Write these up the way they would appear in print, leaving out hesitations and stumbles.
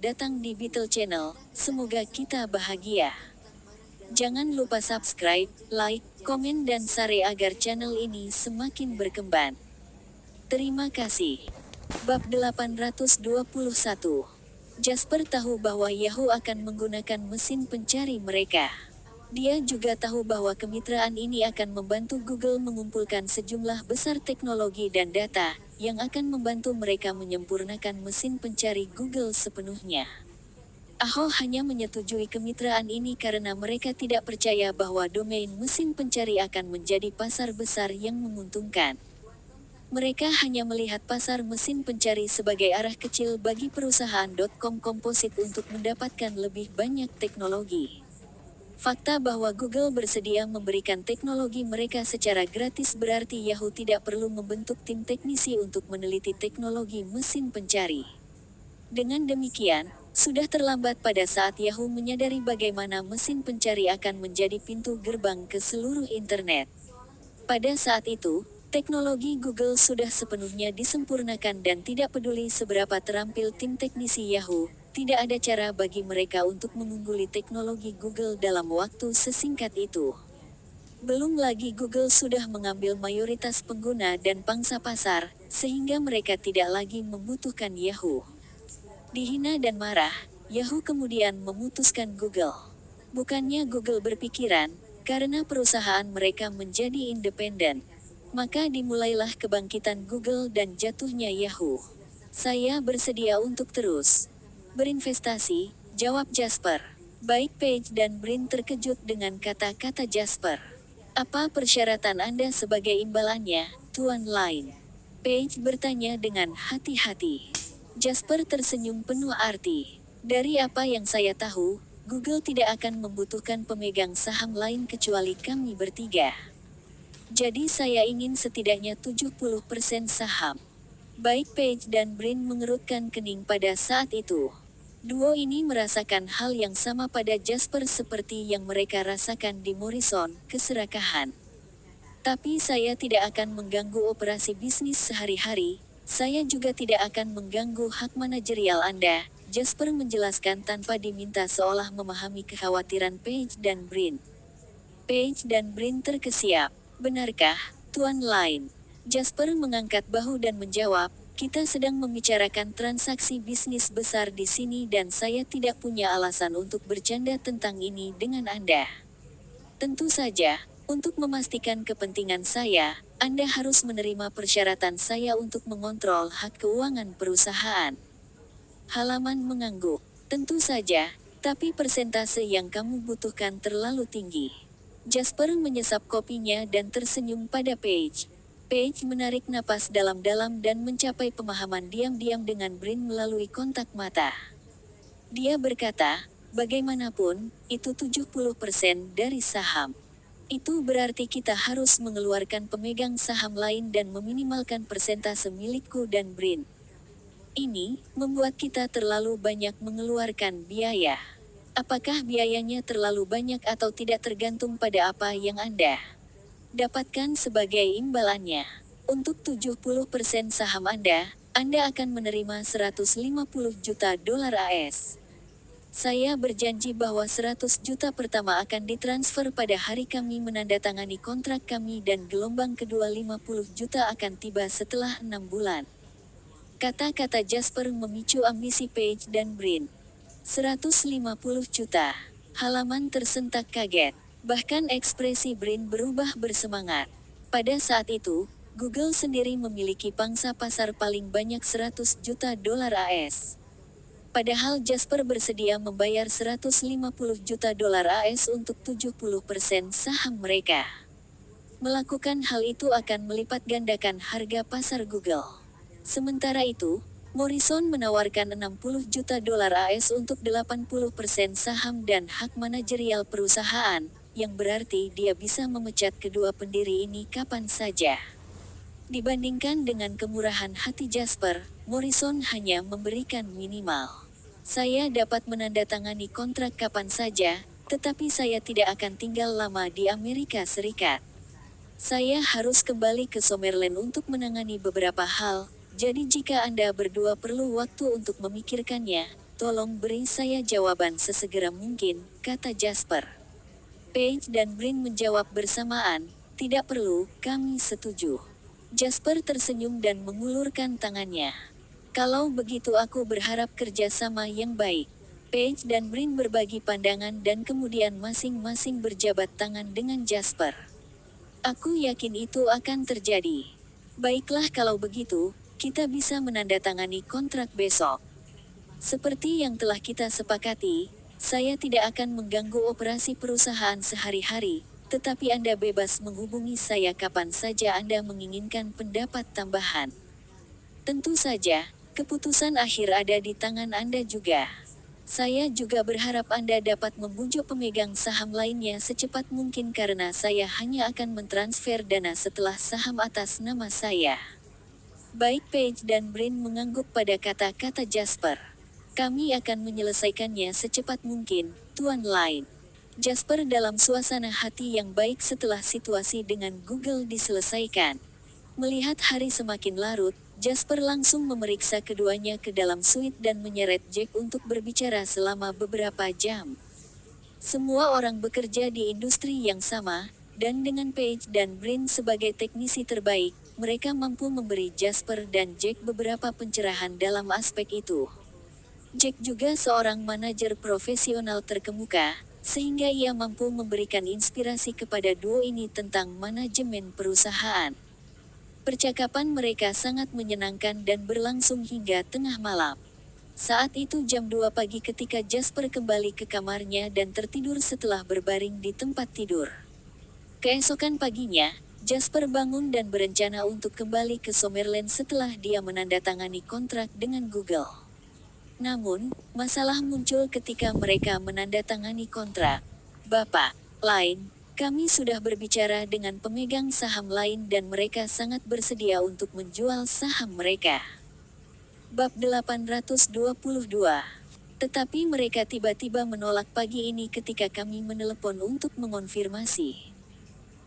datang di Beetle Channel. Semoga kita bahagia. Jangan lupa subscribe, like, komen dan share agar channel ini semakin berkembang. Terima kasih. Bab 821. Jasper tahu bahwa Yahoo akan menggunakan mesin pencari mereka. Dia juga tahu bahwa kemitraan ini akan membantu Google mengumpulkan sejumlah besar teknologi dan data, yang akan membantu mereka menyempurnakan mesin pencari Google sepenuhnya. Yahoo hanya menyetujui kemitraan ini karena mereka tidak percaya bahwa domain mesin pencari akan menjadi pasar besar yang menguntungkan. Mereka hanya melihat pasar mesin pencari sebagai arah kecil bagi perusahaan .com komposit untuk mendapatkan lebih banyak teknologi. Fakta bahwa Google bersedia memberikan teknologi mereka secara gratis berarti Yahoo tidak perlu membentuk tim teknisi untuk meneliti teknologi mesin pencari. Dengan demikian, sudah terlambat pada saat Yahoo menyadari bagaimana mesin pencari akan menjadi pintu gerbang ke seluruh internet. Pada saat itu, teknologi Google sudah sepenuhnya disempurnakan dan tidak peduli seberapa terampil tim teknisi Yahoo, tidak ada cara bagi mereka untuk mengungguli teknologi Google dalam waktu sesingkat itu. Belum lagi Google sudah mengambil mayoritas pengguna dan pangsa pasar, sehingga mereka tidak lagi membutuhkan Yahoo. Dihina dan marah, Yahoo kemudian memutuskan Google. Bukannya Google berpikiran, karena perusahaan mereka menjadi independen. Maka dimulailah kebangkitan Google dan jatuhnya Yahoo. Saya bersedia untuk terus berinvestasi, jawab Jasper. Baik, Page dan Brin terkejut dengan kata-kata Jasper. Apa persyaratan Anda sebagai imbalannya, Tuan Lin? Page bertanya dengan hati-hati. Jasper tersenyum penuh arti. Dari apa yang saya tahu, Google tidak akan membutuhkan pemegang saham lain kecuali kami bertiga. Jadi saya ingin setidaknya 70% saham. Baik, Page dan Brin mengerutkan kening pada saat itu. Duo ini merasakan hal yang sama pada Jasper seperti yang mereka rasakan di Morrison, keserakahan. Tapi saya tidak akan mengganggu operasi bisnis sehari-hari, saya juga tidak akan mengganggu hak manajerial Anda, Jasper menjelaskan tanpa diminta seolah memahami kekhawatiran Page dan Brin. Page dan Brin terkesiap. Benarkah, Tuan Lin? Jasper mengangkat bahu dan menjawab, kita sedang membicarakan transaksi bisnis besar di sini dan saya tidak punya alasan untuk bercanda tentang ini dengan Anda. Tentu saja, untuk memastikan kepentingan saya, Anda harus menerima persyaratan saya untuk mengontrol hak keuangan perusahaan. Halaman mengangguk. Tentu saja, tapi persentase yang kamu butuhkan terlalu tinggi. Jasper menyesap kopinya dan tersenyum pada Page. Page menarik napas dalam-dalam dan mencapai pemahaman diam-diam dengan Brin melalui kontak mata. Dia berkata, bagaimanapun, itu 70% dari saham. Itu berarti kita harus mengeluarkan pemegang saham lain dan meminimalkan persentase milikku dan Brin. Ini membuat kita terlalu banyak mengeluarkan biaya. Apakah biayanya terlalu banyak atau tidak tergantung pada apa yang Anda dapatkan sebagai imbalannya. Untuk 70% saham Anda akan menerima 150 juta dolar AS. Saya berjanji bahwa 100 juta pertama akan ditransfer pada hari kami menandatangani kontrak kami dan gelombang kedua 50 juta akan tiba setelah 6 bulan. Kata-kata Jasper memicu ambisi Page dan Brin. 150 juta. Halaman tersentak kaget. Bahkan ekspresi Brin berubah bersemangat. Pada saat itu, Google sendiri memiliki pangsa pasar paling banyak 100 juta dolar AS. Padahal Jasper bersedia membayar 150 juta dolar AS untuk 70% saham mereka. Melakukan hal itu akan melipat gandakan harga pasar Google. Sementara itu, Morrison menawarkan 60 juta dolar AS untuk 80% saham dan hak manajerial perusahaan, yang berarti dia bisa memecat kedua pendiri ini kapan saja. Dibandingkan dengan kemurahan hati Jasper, Morrison hanya memberikan minimal. Saya dapat menandatangani kontrak kapan saja, tetapi saya tidak akan tinggal lama di Amerika Serikat. Saya harus kembali ke Summerlin untuk menangani beberapa hal, jadi jika Anda berdua perlu waktu untuk memikirkannya, tolong beri saya jawaban sesegera mungkin, kata Jasper. Paige dan Brin menjawab bersamaan, tidak perlu, kami setuju. Jasper tersenyum dan mengulurkan tangannya. Kalau begitu aku berharap kerjasama yang baik. Paige dan Brin berbagi pandangan dan kemudian masing-masing berjabat tangan dengan Jasper. Aku yakin itu akan terjadi. Baiklah kalau begitu, kita bisa menandatangani kontrak besok. Seperti yang telah kita sepakati, saya tidak akan mengganggu operasi perusahaan sehari-hari, tetapi Anda bebas menghubungi saya kapan saja Anda menginginkan pendapat tambahan. Tentu saja, keputusan akhir ada di tangan Anda juga. Saya juga berharap Anda dapat membujuk pemegang saham lainnya secepat mungkin karena saya hanya akan mentransfer dana setelah saham atas nama saya. Baik, Paige dan Brin mengangguk pada kata-kata Jasper. Kami akan menyelesaikannya secepat mungkin, Tuan Lain. Jasper dalam suasana hati yang baik setelah situasi dengan Google diselesaikan. Melihat hari semakin larut, Jasper langsung memeriksa keduanya ke dalam suite dan menyeret Jack untuk berbicara selama beberapa jam. Semua orang bekerja di industri yang sama, dan dengan Paige dan Brin sebagai teknisi terbaik, mereka mampu memberi Jasper dan Jack beberapa pencerahan dalam aspek itu. Jack juga seorang manajer profesional terkemuka, sehingga ia mampu memberikan inspirasi kepada duo ini tentang manajemen perusahaan. Percakapan mereka sangat menyenangkan dan berlangsung hingga tengah malam. Saat itu jam 2 pagi ketika Jasper kembali ke kamarnya dan tertidur setelah berbaring di tempat tidur. Keesokan paginya, Jasper bangun dan berencana untuk kembali ke Summerland setelah dia menandatangani kontrak dengan Google. Namun, masalah muncul ketika mereka menandatangani kontrak. Bapak Lain, kami sudah berbicara dengan pemegang saham lain dan mereka sangat bersedia untuk menjual saham mereka. Bab 822. Tetapi mereka tiba-tiba menolak pagi ini ketika kami menelepon untuk mengonfirmasi.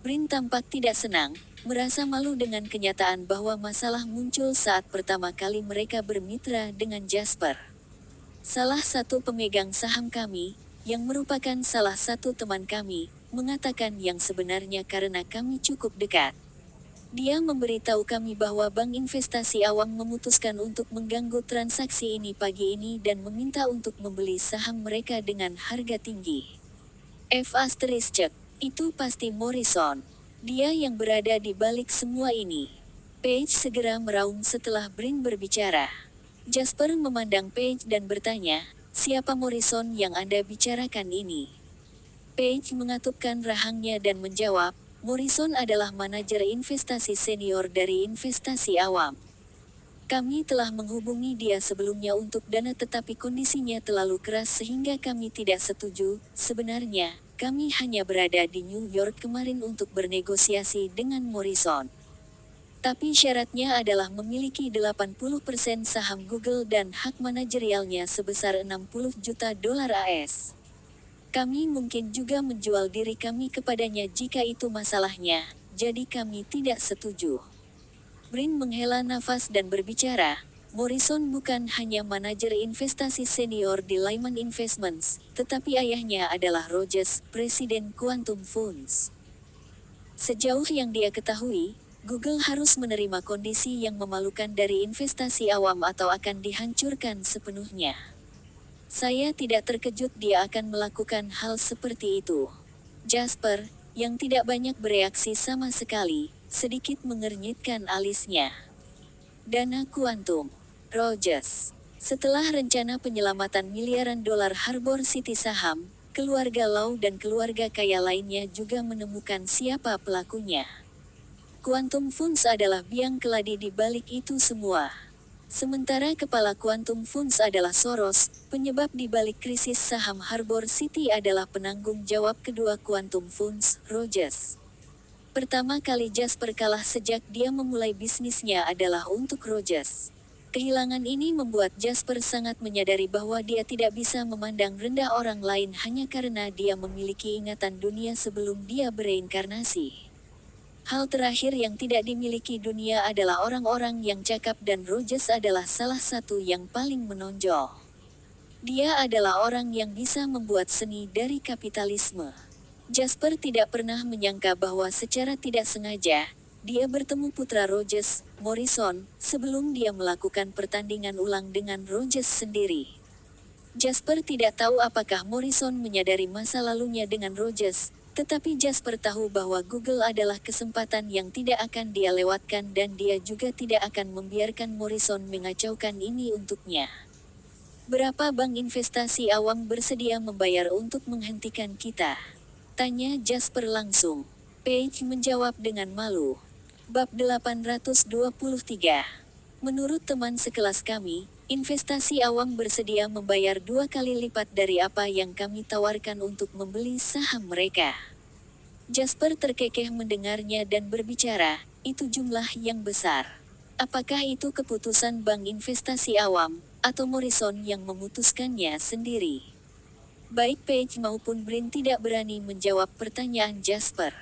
Brin tampak tidak senang, merasa malu dengan kenyataan bahwa masalah muncul saat pertama kali mereka bermitra dengan Jasper. Salah satu pemegang saham kami, yang merupakan salah satu teman kami, mengatakan yang sebenarnya karena kami cukup dekat. Dia memberitahu kami bahwa bank investasi awam memutuskan untuk mengganggu transaksi ini pagi ini dan meminta untuk membeli saham mereka dengan harga tinggi. Itu pasti Morrison. Dia yang berada di balik semua ini. Paige segera meraung setelah Brin berbicara. Jasper memandang Paige dan bertanya, siapa Morrison yang Anda bicarakan ini? Paige mengatupkan rahangnya dan menjawab, Morrison adalah manajer investasi senior dari investasi awam. Kami telah menghubungi dia sebelumnya untuk dana tetapi kondisinya terlalu keras sehingga kami tidak setuju. Sebenarnya, kami hanya berada di New York kemarin untuk bernegosiasi dengan Morrison. Tapi syaratnya adalah memiliki 80% saham Google dan hak manajerialnya sebesar 60 juta dolar AS. Kami mungkin juga menjual diri kami kepadanya jika itu masalahnya, jadi kami tidak setuju. Brin menghela nafas dan berbicara, Morrison bukan hanya manajer investasi senior di Lyman Investments, tetapi ayahnya adalah Rogers, presiden Quantum Funds. Sejauh yang dia ketahui, Google harus menerima kondisi yang memalukan dari investasi awam atau akan dihancurkan sepenuhnya. Saya tidak terkejut dia akan melakukan hal seperti itu. Jasper, yang tidak banyak bereaksi sama sekali, sedikit mengernyitkan alisnya. Dana kuantum. Rogers. Setelah rencana penyelamatan miliaran dolar Harbor City saham, keluarga Lau dan keluarga kaya lainnya juga menemukan siapa pelakunya. Quantum Funds adalah biang keladi di balik itu semua. Sementara kepala Quantum Funds adalah Soros, penyebab di balik krisis saham Harbor City adalah penanggung jawab kedua Quantum Funds, Rogers. Pertama kali Jasper kalah sejak dia memulai bisnisnya adalah untuk Rogers. Kehilangan ini membuat Jasper sangat menyadari bahwa dia tidak bisa memandang rendah orang lain hanya karena dia memiliki ingatan dunia sebelum dia bereinkarnasi. Hal terakhir yang tidak dimiliki dunia adalah orang-orang yang cakap dan Rogers adalah salah satu yang paling menonjol. Dia adalah orang yang bisa membuat seni dari kapitalisme. Jasper tidak pernah menyangka bahwa secara tidak sengaja, dia bertemu putra Rogers, Morrison, sebelum dia melakukan pertandingan ulang dengan Rogers sendiri. Jasper tidak tahu apakah Morrison menyadari masa lalunya dengan Rogers, tetapi Jasper tahu bahwa Google adalah kesempatan yang tidak akan dia lewatkan dan dia juga tidak akan membiarkan Morrison mengacaukan ini untuknya. Berapa bank investasi awam bersedia membayar untuk menghentikan kita? Tanya Jasper langsung. Page menjawab dengan malu. Bab 823. Menurut teman sekelas kami, investasi awam bersedia membayar 2 kali lipat dari apa yang kami tawarkan untuk membeli saham mereka. Jasper terkekeh mendengarnya dan berbicara, itu jumlah yang besar. Apakah itu keputusan bank investasi awam, atau Morrison yang memutuskannya sendiri? Baik Page maupun Brin tidak berani menjawab pertanyaan Jasper.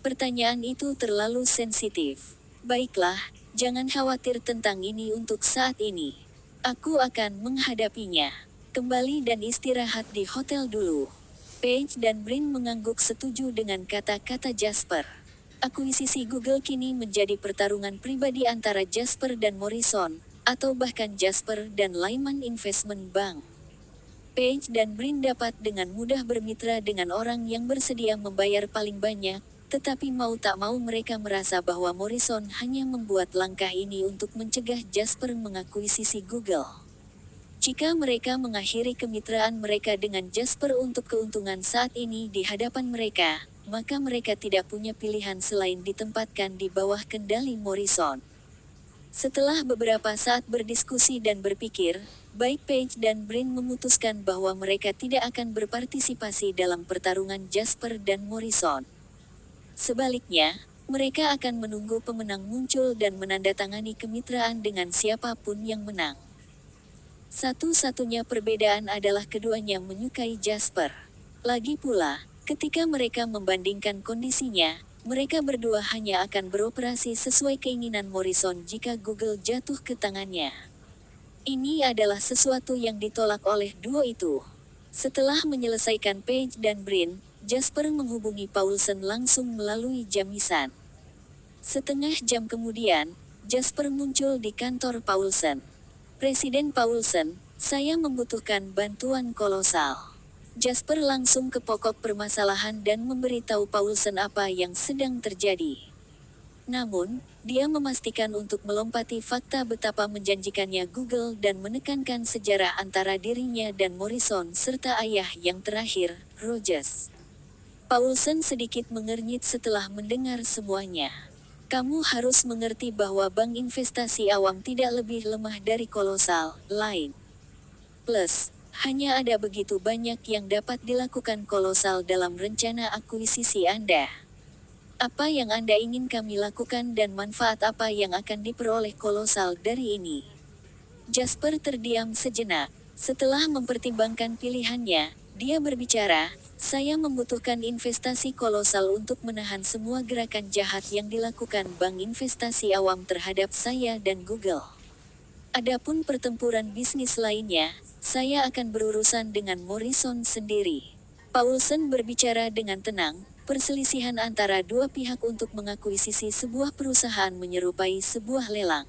Pertanyaan itu terlalu sensitif. Baiklah, jangan khawatir tentang ini untuk saat ini. Aku akan menghadapinya. Kembali dan istirahat di hotel dulu. Page dan Brin mengangguk setuju dengan kata-kata Jasper. Akuisisi Google kini menjadi pertarungan pribadi antara Jasper dan Morrison, atau bahkan Jasper dan Lyman Investment Bank. Page dan Brin dapat dengan mudah bermitra dengan orang yang bersedia membayar paling banyak, tetapi mau tak mau mereka merasa bahwa Morrison hanya membuat langkah ini untuk mencegah Jasper mengakuisisi Google. Jika mereka mengakhiri kemitraan mereka dengan Jasper untuk keuntungan saat ini di hadapan mereka, maka mereka tidak punya pilihan selain ditempatkan di bawah kendali Morrison. Setelah beberapa saat berdiskusi dan berpikir, baik Page dan Brin memutuskan bahwa mereka tidak akan berpartisipasi dalam pertarungan Jasper dan Morrison. Sebaliknya, mereka akan menunggu pemenang muncul dan menandatangani kemitraan dengan siapapun yang menang. Satu-satunya perbedaan adalah keduanya menyukai Jasper. Lagi pula, ketika mereka membandingkan kondisinya, mereka berdua hanya akan beroperasi sesuai keinginan Morrison jika Google jatuh ke tangannya. Ini adalah sesuatu yang ditolak oleh duo itu. Setelah menyelesaikan Page dan Brin, Jasper menghubungi Paulsen langsung melalui jamisan. Setengah jam kemudian, Jasper muncul di kantor Paulsen. Presiden Paulsen, saya membutuhkan bantuan kolosal. Jasper langsung ke pokok permasalahan dan memberitahu Paulsen apa yang sedang terjadi. Namun, dia memastikan untuk melompati fakta betapa menjanjikannya Google dan menekankan sejarah antara dirinya dan Morrison serta ayah yang terakhir, Rogers. Paulsen sedikit mengernyit setelah mendengar semuanya. Kamu harus mengerti bahwa bank investasi awam tidak lebih lemah dari kolosal lain. Plus, hanya ada begitu banyak yang dapat dilakukan kolosal dalam rencana akuisisi Anda. Apa yang Anda ingin kami lakukan dan manfaat apa yang akan diperoleh kolosal dari ini? Jasper terdiam sejenak. Setelah mempertimbangkan pilihannya, dia berbicara, saya membutuhkan investasi kolosal untuk menahan semua gerakan jahat yang dilakukan bank investasi awam terhadap saya dan Google. Adapun pertempuran bisnis lainnya, saya akan berurusan dengan Morrison sendiri. Paulsen berbicara dengan tenang, perselisihan antara dua pihak untuk mengakuisisi sebuah perusahaan menyerupai sebuah lelang.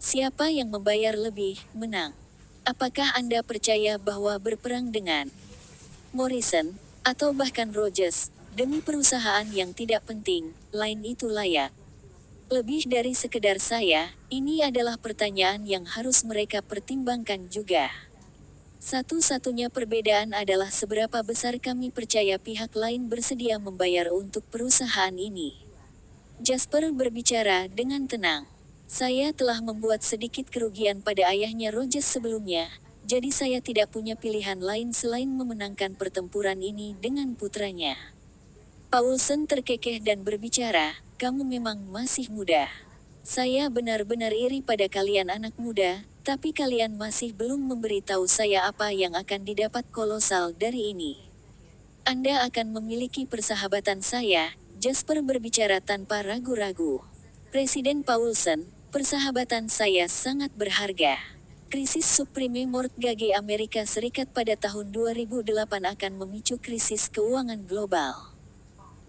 Siapa yang membayar lebih, menang. Apakah Anda percaya bahwa berperang dengan Morrison, atau bahkan Rogers, demi perusahaan yang tidak penting, lain itu layak? Lebih dari sekedar saya, ini adalah pertanyaan yang harus mereka pertimbangkan juga. Satu-satunya perbedaan adalah seberapa besar kami percaya pihak lain bersedia membayar untuk perusahaan ini. Jasper berbicara dengan tenang. Saya telah membuat sedikit kerugian pada ayahnya Rogers sebelumnya, jadi saya tidak punya pilihan lain selain memenangkan pertempuran ini dengan putranya. Paulsen terkekeh dan berbicara, kamu memang masih muda. Saya benar-benar iri pada kalian anak muda, tapi kalian masih belum memberitahu saya apa yang akan didapat kolosal dari ini. Anda akan memiliki persahabatan saya, Jasper berbicara tanpa ragu-ragu. Presiden Paulsen, persahabatan saya sangat berharga. Krisis subprime mortgage Amerika Serikat pada tahun 2008 akan memicu krisis keuangan global.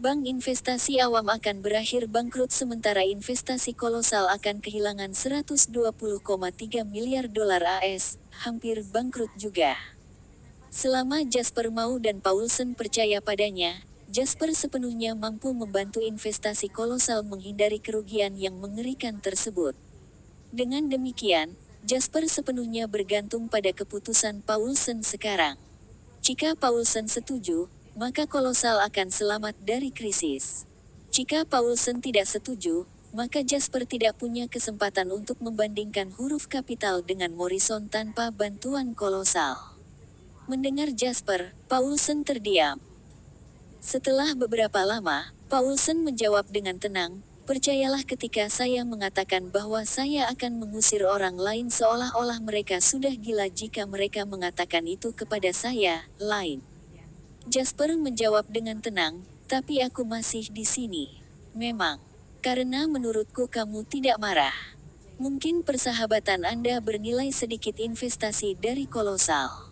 Bank investasi awam akan berakhir bangkrut sementara investasi kolosal akan kehilangan 120,3 miliar dolar AS, hampir bangkrut juga. Selama Jasper Mau dan Paulson percaya padanya, Jasper sepenuhnya mampu membantu investasi kolosal menghindari kerugian yang mengerikan tersebut. Dengan demikian, Jasper sepenuhnya bergantung pada keputusan Paulson sekarang. Jika Paulson setuju, maka kolosal akan selamat dari krisis. Jika Paulson tidak setuju, maka Jasper tidak punya kesempatan untuk membandingkan huruf kapital dengan Morrison tanpa bantuan kolosal. Mendengar Jasper, Paulson terdiam. Setelah beberapa lama, Paulson menjawab dengan tenang, "Percayalah ketika saya mengatakan bahwa saya akan mengusir orang lain seolah-olah mereka sudah gila jika mereka mengatakan itu kepada saya, lain." Jasper menjawab dengan tenang, "Tapi aku masih di sini. Memang. Karena menurutku kamu tidak marah. Mungkin persahabatan Anda bernilai sedikit investasi dari kolosal."